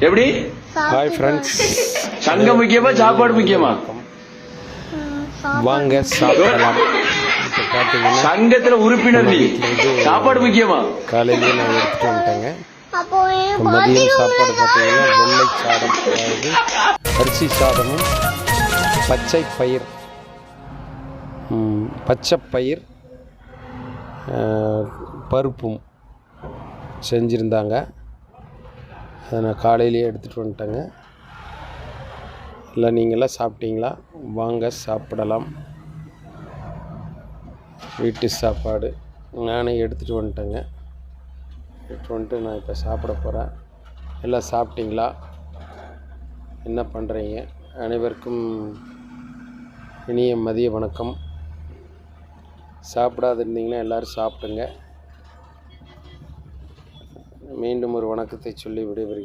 எப்படி? Hi friends, சங்கம் முக்கியமா சாப்பாடு முக்கியமா? வாங்க சாப்பிடலாம். இப்போ பார்த்தீங்கன்னா சங்கத்துல உறுப்பினர் நீ, சாப்பாடு முக்கியமா? காலையிலேயே நான் எடுத்துகிட்டு வந்துட்டேங்க. இப்போ மதியம் சாப்பாடு பார்த்தீங்கன்னா வெள்ளை சாதம், அதாவது அரிசி சாதமும் பச்சை பயிர் பருப்பும் செஞ்சுருந்தாங்க. அதை நான் காலையிலேயே எடுத்துகிட்டு வந்துட்டேங்க. இல்லை நீங்களாம் சாப்பிட்டீங்களா? வாங்க சாப்பிடலாம். வீட்டு சாப்பாடு நானே எடுத்துகிட்டு வந்துட்டேங்க. எடுத்துகிட்டு வந்துட்டு நான் இப்போ சாப்பிட போகிறேன். எல்லாம் சாப்பிட்டீங்களா? என்ன பண்ணுறீங்க? அனைவருக்கும் இனிய மதிய வணக்கம். சாப்பிடாது இருந்தீங்கன்னா எல்லோரும் சாப்பிடுங்க. மீண்டும் ஒரு வணக்கத்தை சொல்லி விடைபெறுகிறேன்.